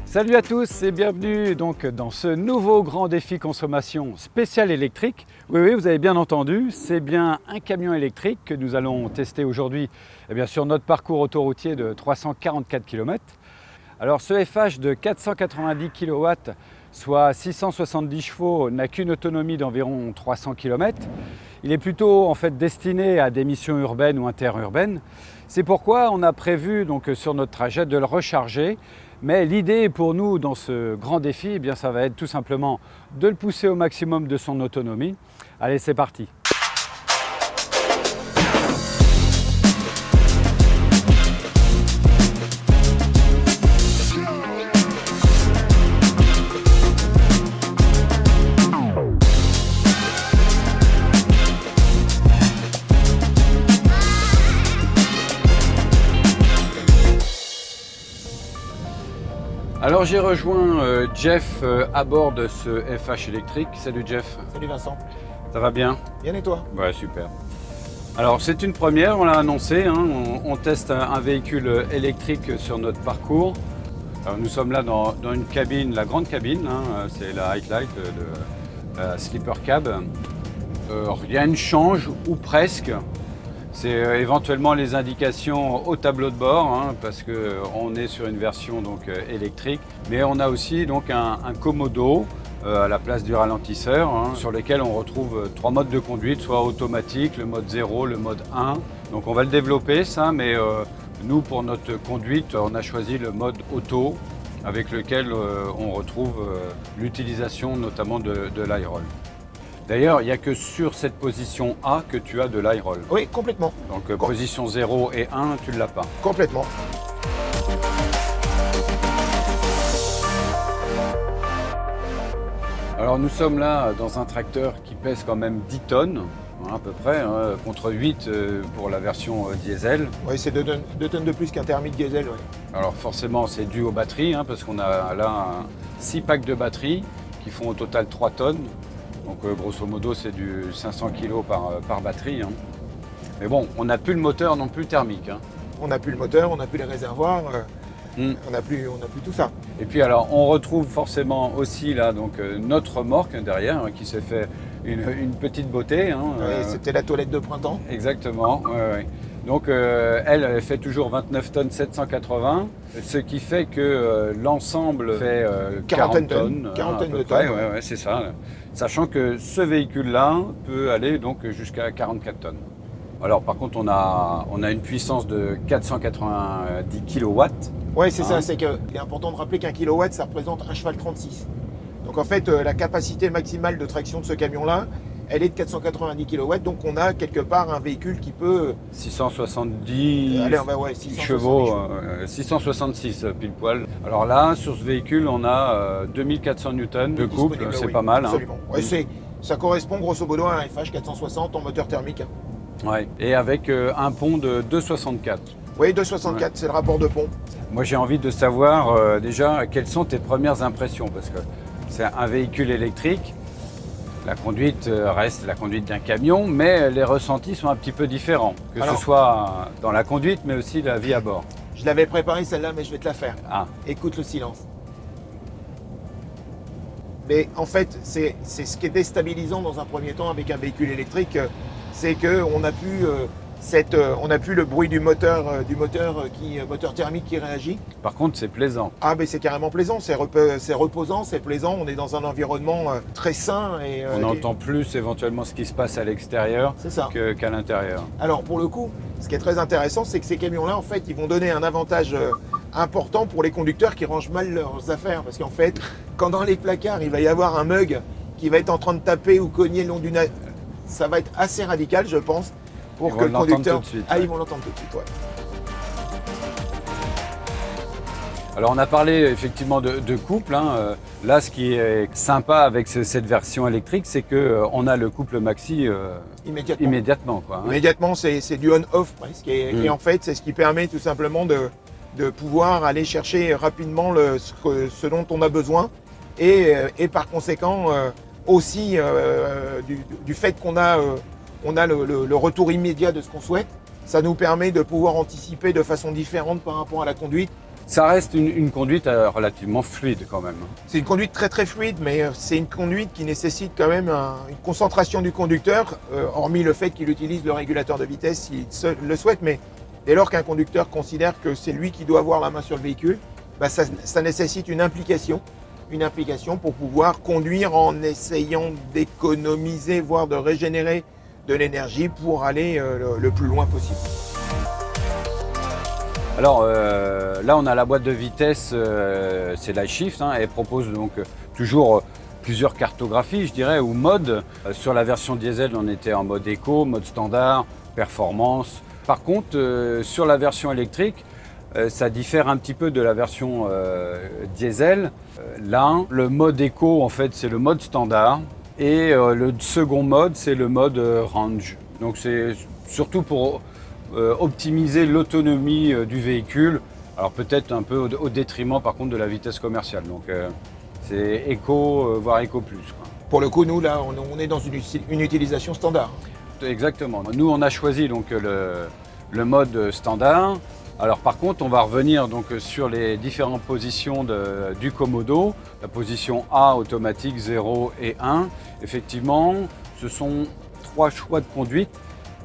Salut à tous et bienvenue donc dans ce nouveau grand défi consommation spécial électrique. Oui, vous avez bien entendu, c'est bien un camion électrique que nous allons tester aujourd'hui sur notre parcours autoroutier de 344 km. Alors ce FH de 490 kW, soit 670 chevaux, n'a qu'une autonomie d'environ 300 km. Il est plutôt en fait destiné à des missions urbaines ou interurbaines. C'est pourquoi on a prévu donc sur notre trajet de le recharger. Mais l'idée pour nous dans ce grand défi, ça va être tout simplement de le pousser au maximum de son autonomie. Allez, c'est parti! Alors j'ai rejoint Jeff à bord de ce FH électrique. Salut Jeff. Salut Vincent. Ça va bien? Bien et toi? Ouais, super. Alors c'est une première, on l'a annoncé, on teste un véhicule électrique sur notre parcours. Alors, nous sommes là dans une cabine, la grande cabine, c'est la Highlight, la Sleeper Cab. Rien ne change, ou presque. C'est éventuellement les indications au tableau de bord, parce qu'on est sur une version donc, électrique. Mais on a aussi donc, un commodo à la place du ralentisseur, sur lequel on retrouve 3 modes de conduite, soit automatique, le mode 0, le mode 1. Donc on va le développer ça, mais nous pour notre conduite, on a choisi le mode auto, avec lequel on retrouve l'utilisation notamment de l'high-roll. D'ailleurs, il n'y a que sur cette position A que tu as de l'high-roll. Oui, complètement. Donc position 0 et 1, tu ne l'as pas. Complètement. Alors nous sommes là dans un tracteur qui pèse quand même 10 tonnes, à peu près, contre 8 pour la version diesel. Oui, c'est 2 tonnes de plus qu'un thermique diesel. Ouais. Alors forcément, c'est dû aux batteries, parce qu'on a là 6 packs de batteries qui font au total 3 tonnes. Donc grosso modo, c'est du 500 kg par batterie. Mais bon, on n'a plus le moteur non plus thermique. On n'a plus le moteur, on n'a plus les réservoirs, on n'a plus tout ça. Et puis alors, on retrouve forcément aussi là donc notre remorque derrière qui s'est fait une petite beauté. Oui, c'était la toilette de printemps. Exactement. Ouais. Donc elle fait toujours 29 tonnes 780, ce qui fait que l'ensemble fait 40 tonnes. 40 tonnes de tonnes. Ouais, c'est ça. Sachant que ce véhicule-là peut aller donc jusqu'à 44 tonnes. Alors par contre, on a une puissance de 490 kW. Oui, c'est ça. C'est qu'il est important de rappeler qu'un kilowatt, ça représente un cheval 36. Donc en fait, la capacité maximale de traction de ce camion-là, elle est de 490 kW, donc on a quelque part un véhicule qui peut... 670 670 chevaux, 666 pile poil. Alors là, sur ce véhicule, on a 2400 Newton de couple, c'est pas mal. Absolument. Ouais, ça correspond grosso modo à un FH 460 en moteur thermique. Ouais. Et avec un pont de 2,64. Oui, 2,64, c'est le rapport de pont. Moi, j'ai envie de savoir déjà quelles sont tes premières impressions, parce que c'est un véhicule électrique. La conduite reste la conduite d'un camion, mais les ressentis sont un petit peu différents, ce soit dans la conduite, mais aussi la vie à bord. Je l'avais préparée celle-là, mais je vais te la faire. Ah. Écoute le silence. Mais en fait, c'est ce qui est déstabilisant dans un premier temps avec un véhicule électrique, c'est qu'on n'a plus on n'a plus le bruit du moteur moteur thermique qui réagit. Par contre, c'est plaisant. Ah, mais c'est carrément plaisant, c'est reposant, c'est plaisant. On est dans un environnement très sain. On entend plus éventuellement ce qui se passe à l'extérieur qu'à l'intérieur. Alors, pour le coup, ce qui est très intéressant, c'est que ces camions-là, en fait, ils vont donner un avantage important pour les conducteurs qui rangent mal leurs affaires. Parce qu'en fait, quand dans les placards, il va y avoir un mug qui va être en train de taper ou cogner le long d'une... Ça va être assez radical, je pense. Pour que le conducteur... Ils vont l'entendre tout de suite, ouais. Alors on a parlé effectivement de couple. Là, ce qui est sympa avec cette version électrique, c'est qu'on a le couple maxi immédiatement. Immédiatement, c'est du on-off presque. Et en fait, c'est ce qui permet tout simplement de pouvoir aller chercher rapidement ce dont on a besoin. Et par conséquent, aussi du fait qu'on a on a le retour immédiat de ce qu'on souhaite. Ça nous permet de pouvoir anticiper de façon différente par rapport à la conduite. Ça reste une conduite relativement fluide quand même. C'est une conduite très très fluide, mais c'est une conduite qui nécessite quand même une concentration du conducteur, hormis le fait qu'il utilise le régulateur de vitesse s'il le souhaite. Mais dès lors qu'un conducteur considère que c'est lui qui doit avoir la main sur le véhicule, bah ça nécessite une implication pour pouvoir conduire en essayant d'économiser, voire de régénérer de l'énergie pour aller le plus loin possible. Alors là, on a la boîte de vitesse, c'est l'iShift, hein, elle propose donc toujours plusieurs cartographies, je dirais, ou modes. Sur la version diesel, on était en mode éco, mode standard, performance. Par contre, sur la version électrique, ça diffère un petit peu de la version diesel. Là, le mode éco, en fait, c'est le mode standard. Et le second mode, c'est le mode range. Donc c'est surtout pour optimiser l'autonomie du véhicule. Alors peut-être un peu au détriment par contre de la vitesse commerciale. Donc c'est éco, voire éco plus, quoi. Pour le coup, nous là, on est dans une utilisation standard. Exactement. Nous, on a choisi donc le mode standard. Alors par contre, on va revenir donc sur les différentes positions du Komodo. La position A, automatique, 0 et 1. Effectivement, ce sont 3 choix de conduite,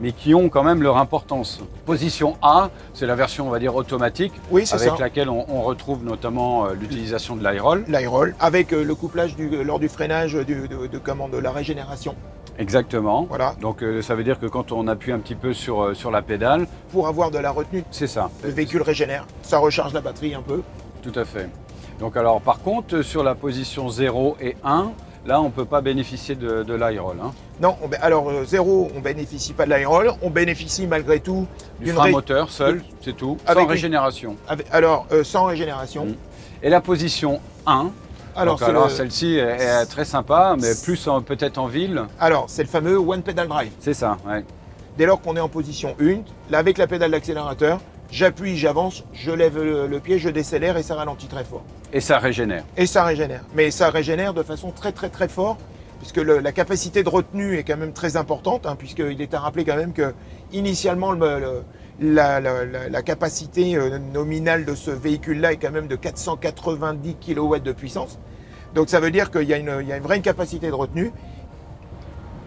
mais qui ont quand même leur importance. Position A, c'est la version, on va dire, automatique, oui, avec laquelle on retrouve notamment l'utilisation de l'iRoll. L'iRoll, avec le couplage lors du freinage de la régénération. Exactement. Voilà. Donc ça veut dire que quand on appuie un petit peu sur la pédale, pour avoir de la retenue, c'est ça. Le véhicule régénère, ça recharge la batterie un peu. Tout à fait. Donc alors par contre, sur la position 0 et 1, là on ne peut pas bénéficier de l'iRoll. Hein. Non, alors 0, on ne bénéficie pas de l'iRoll, on bénéficie malgré tout du frein moteur seul, c'est tout, sans régénération. Sans régénération. Et la position 1, alors celle-ci est très sympa, mais plus peut-être en ville. Alors c'est le fameux One Pedal Drive. C'est ça, ouais. Dès lors qu'on est en position 1, là avec la pédale d'accélérateur, j'appuie, j'avance, je lève le pied, je décélère et ça ralentit très fort. Et ça régénère. Et ça régénère. Mais ça régénère de façon très très très fort, puisque la capacité de retenue est quand même très importante, hein, puisqu'il est à rappeler quand même que initialement la capacité nominale de ce véhicule-là est quand même de 490 kW de puissance. Donc ça veut dire qu'il y a une vraie capacité de retenue.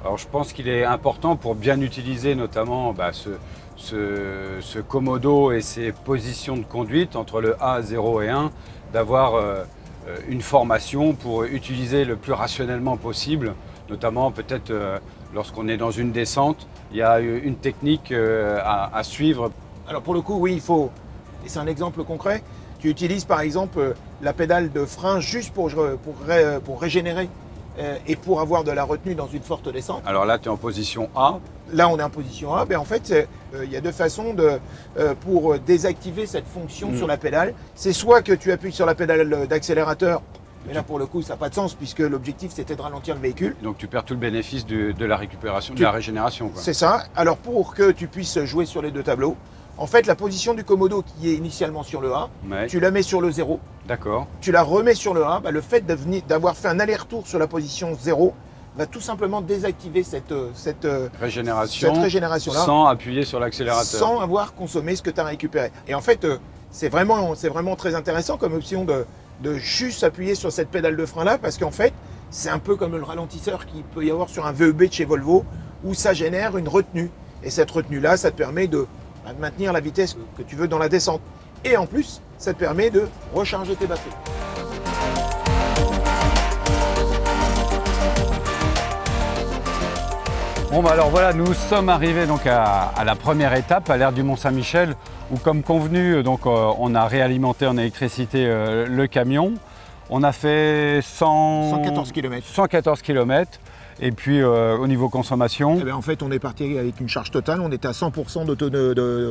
Alors je pense qu'il est important pour bien utiliser notamment ce Komodo et ses positions de conduite entre le A, 0 et 1, d'avoir une formation pour utiliser le plus rationnellement possible, notamment peut-être lorsqu'on est dans une descente, il y a une technique à suivre. Alors pour le coup, oui, il faut, et c'est un exemple concret, tu utilises par exemple la pédale de frein juste pour régénérer et pour avoir de la retenue dans une forte descente. Alors là, tu es en position A. Là, on est en position A. En fait, il y a deux façons pour désactiver cette fonction sur la pédale. C'est soit que tu appuies sur la pédale d'accélérateur, mais là, pour le coup, ça n'a pas de sens puisque l'objectif, c'était de ralentir le véhicule. Donc, tu perds tout le bénéfice de la récupération, de la régénération. C'est ça. Alors, pour que tu puisses jouer sur les deux tableaux, en fait, la position du Komodo qui est initialement sur le A, tu la mets sur le 0. D'accord. Tu la remets sur le A. Le fait d'avoir fait un aller-retour sur la position 0 va tout simplement désactiver cette régénération-là. Sans appuyer sur l'accélérateur. Sans avoir consommé ce que tu as récupéré. Et en fait, c'est vraiment très intéressant comme option de juste appuyer sur cette pédale de frein-là, parce qu'en fait, c'est un peu comme le ralentisseur qu'il peut y avoir sur un VEB de chez Volvo, où ça génère une retenue. Et cette retenue-là, ça te permet de maintenir la vitesse que tu veux dans la descente. Et en plus, ça te permet de recharger tes batteries. Bon alors voilà, nous sommes arrivés donc à la première étape, à l'ère du Mont-Saint-Michel, où comme convenu, donc, on a réalimenté en électricité le camion. On a fait 114 km. Et puis au niveau consommation, en fait, on est parti avec une charge totale. On était à 100%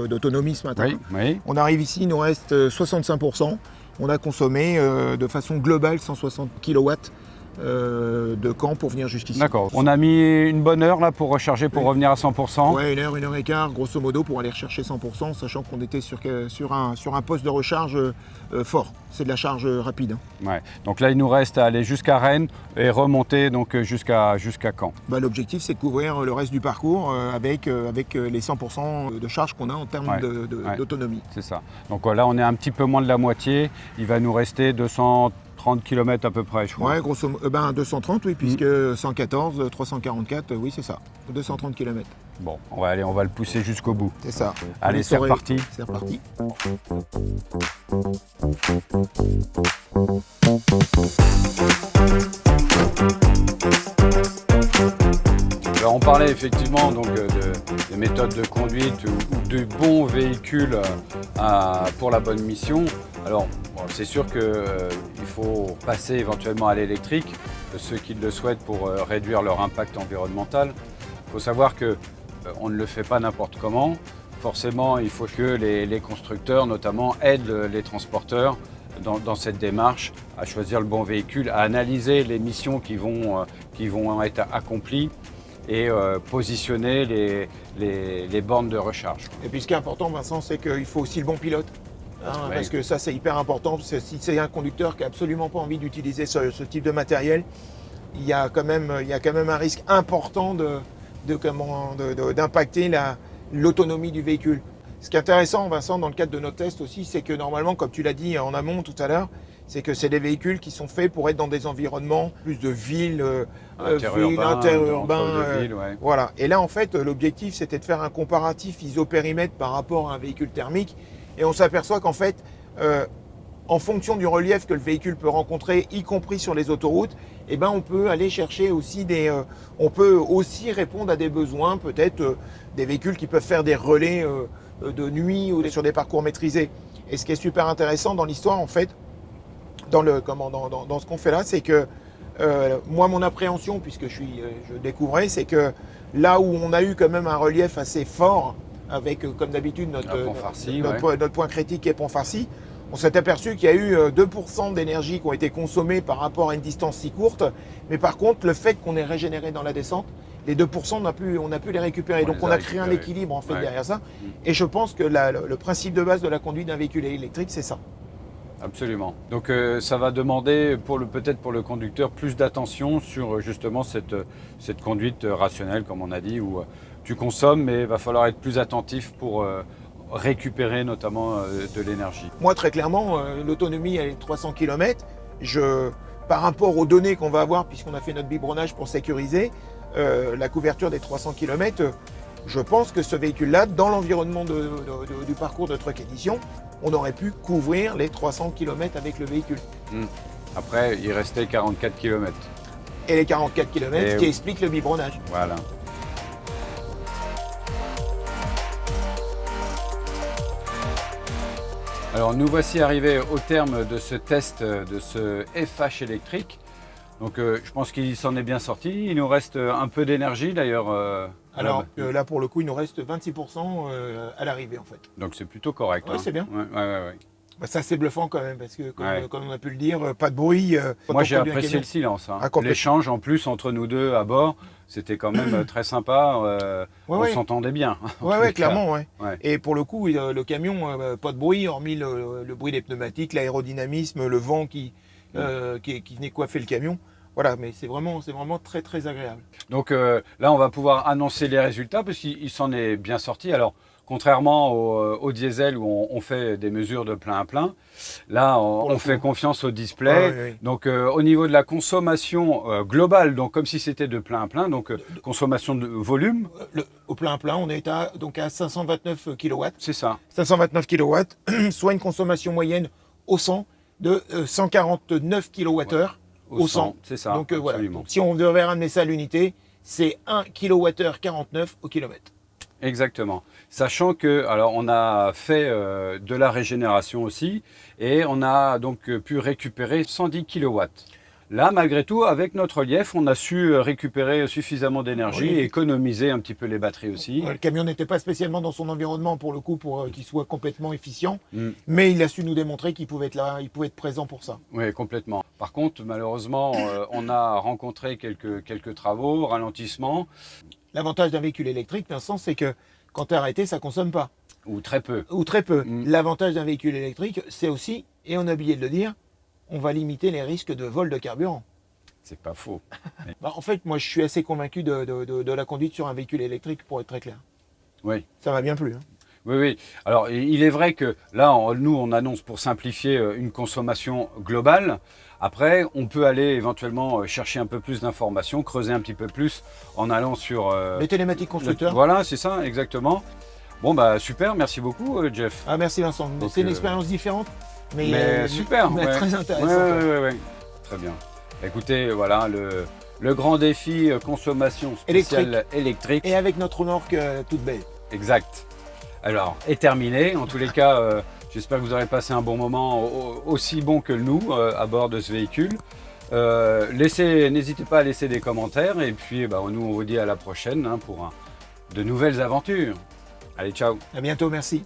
d'autonomie ce matin. Oui. On arrive ici, il nous reste 65%. On a consommé de façon globale 160 kW de Caen pour venir jusqu'ici. D'accord. On a mis une bonne heure là pour recharger, pour revenir à 100%. Ouais, une heure et quart, grosso modo, pour aller rechercher 100%, sachant qu'on était sur un poste de recharge fort. C'est de la charge rapide. Ouais. Donc là, il nous reste à aller jusqu'à Rennes et remonter donc jusqu'à Caen. Bah, l'objectif, c'est de couvrir le reste du parcours avec les 100% de charge qu'on a en termes d'autonomie. C'est ça. Donc là, on est un petit peu moins de la moitié. Il va nous rester 230 km à peu près, je crois. Ouais, grosso modo, 230, oui, puisque 114, 344, oui, c'est ça. 230 km. Bon, on va le pousser jusqu'au bout. C'est ça. Allez, c'est reparti. C'est reparti. Alors, on parlait effectivement donc, de méthodes de conduite ou de bons véhicules pour la bonne mission. Alors, bon, c'est sûr qu'il faut passer éventuellement à l'électrique, ceux qui le souhaitent pour réduire leur impact environnemental. Il faut savoir qu'on ne le fait pas n'importe comment. Forcément, il faut que les constructeurs, notamment, aident les transporteurs dans cette démarche à choisir le bon véhicule, à analyser les missions qui vont être accomplies et positionner les bornes de recharge. Et puis ce qui est important, Vincent, c'est qu'il faut aussi le bon pilote. Oui. Parce que ça, c'est hyper important. Si c'est un conducteur qui n'a absolument pas envie d'utiliser ce type de matériel, il y a quand même un risque important d'impacter l'autonomie du véhicule. Ce qui est intéressant, Vincent, dans le cadre de nos tests aussi, c'est que normalement, comme tu l'as dit en amont tout à l'heure, c'est que c'est des véhicules qui sont faits pour être dans des environnements plus de ville, interurbain. Ouais. Voilà. Et là, en fait, l'objectif, c'était de faire un comparatif isopérimètre par rapport à un véhicule thermique. Et on s'aperçoit qu'en fait, en fonction du relief que le véhicule peut rencontrer, y compris sur les autoroutes, eh ben, on peut aller chercher aussi on peut aussi répondre à des besoins, peut-être des véhicules qui peuvent faire des relais de nuit ou sur des parcours maîtrisés. Et ce qui est super intéressant dans l'histoire, en fait, dans ce qu'on fait là, c'est que moi, mon appréhension, puisque je découvrais, c'est que là où on a eu quand même un relief assez fort, avec, comme d'habitude, notre point critique qui est Pont-Farcy, on s'est aperçu qu'il y a eu 2% d'énergie qui ont été consommées par rapport à une distance si courte. Mais par contre, le fait qu'on ait régénéré dans la descente, les 2%, on a pu les récupérer. Donc on a créé un équilibre en fait derrière ça. Et je pense que le principe de base de la conduite d'un véhicule électrique, c'est ça. Absolument. Donc ça va demander peut-être pour le conducteur plus d'attention sur justement cette conduite rationnelle, comme on a dit, où tu consommes, mais il va falloir être plus attentif pour récupérer notamment de l'énergie. Moi, très clairement, l'autonomie, elle est de 300 km. Par rapport aux données qu'on va avoir, puisqu'on a fait notre biberonnage pour sécuriser la couverture des 300 km, je pense que ce véhicule-là, dans l'environnement du parcours de Truck Edition, on aurait pu couvrir les 300 km avec le véhicule. Après, il restait 44 km. Et les 44 km qui expliquent le biberonnage. Voilà. Alors nous voici arrivés au terme de ce test de ce FH électrique. Donc je pense qu'il s'en est bien sorti. Il nous reste un peu d'énergie d'ailleurs. Alors là pour le coup il nous reste 26% à l'arrivée en fait. Donc c'est plutôt correct. Oui, c'est bien. Ouais. Bah, ça c'est bluffant quand même parce que comme on a pu le dire, pas de bruit. Moi j'ai apprécié le silence. L'échange en plus entre nous deux à bord, c'était quand même très sympa. On s'entendait bien. Oui, clairement. Ouais. Et pour le coup, le camion, pas de bruit, hormis le bruit des pneumatiques, l'aérodynamisme, le vent qui venait coiffer le camion. Voilà, mais c'est vraiment très très agréable. Donc là, on va pouvoir annoncer les résultats parce qu'il s'en est bien sorti. Alors, contrairement au diesel où on fait des mesures de plein à plein, là, on fait confiance au display. Oui. Donc, au niveau de la consommation globale, donc comme si c'était de plein à plein, donc consommation de volume. Au plein à plein, on est à 529 kW. C'est ça. 529 kW, soit une consommation moyenne au 100 de 149 kWh. Au 100, c'est ça. Donc voilà. Donc, si on devait ramener ça à l'unité, c'est 1 kWh 49 au kilomètre. Exactement. Sachant que, alors, on a fait de la régénération aussi, et on a donc pu récupérer 110 kW. Là, malgré tout, avec notre relief, on a su récupérer suffisamment d'énergie Oui. et économiser un petit peu les batteries aussi. Le camion n'était pas spécialement dans son environnement pour le coup, pour qu'il soit complètement efficient, Mm. mais il a su nous démontrer qu'il pouvait être là, il pouvait être présent pour ça. Oui, complètement. Par contre, malheureusement, on a rencontré quelques travaux, ralentissements, L'avantage d'un véhicule électrique, Vincent, c'est que quand tu es arrêté, ça consomme pas, ou très peu. ou très peu. Mm. L'avantage d'un véhicule électrique, c'est aussi, et on a oublié de le dire, on va limiter les risques de vol de carburant. C'est pas faux. Bah, en fait, moi, je suis assez convaincu de la conduite sur un véhicule électrique, pour être très clair. Oui. Ça m'a bien plu. Hein. Oui, oui. Alors, il est vrai que là, nous, on annonce pour simplifier une consommation globale. Après, on peut aller éventuellement chercher un peu plus d'informations, creuser un petit peu plus en allant sur... Les télématiques constructeurs. Voilà, c'est ça, exactement. Bon, bah super, merci beaucoup, Jeff. Ah, merci Vincent. Donc, C'est une expérience différente, mais, Mais super, mais ouais. très intéressante. Ouais. Très bien. Écoutez, voilà, le grand défi consommation spéciale électrique. Et avec notre remorque toute belle. Exact. Alors, est terminé. En tous les cas, j'espère que vous aurez passé un bon moment, aussi bon que nous, à bord de ce véhicule. N'hésitez pas à laisser des commentaires. Et puis, nous, on vous dit à la prochaine, hein, pour de nouvelles aventures. Allez, ciao. À bientôt, merci.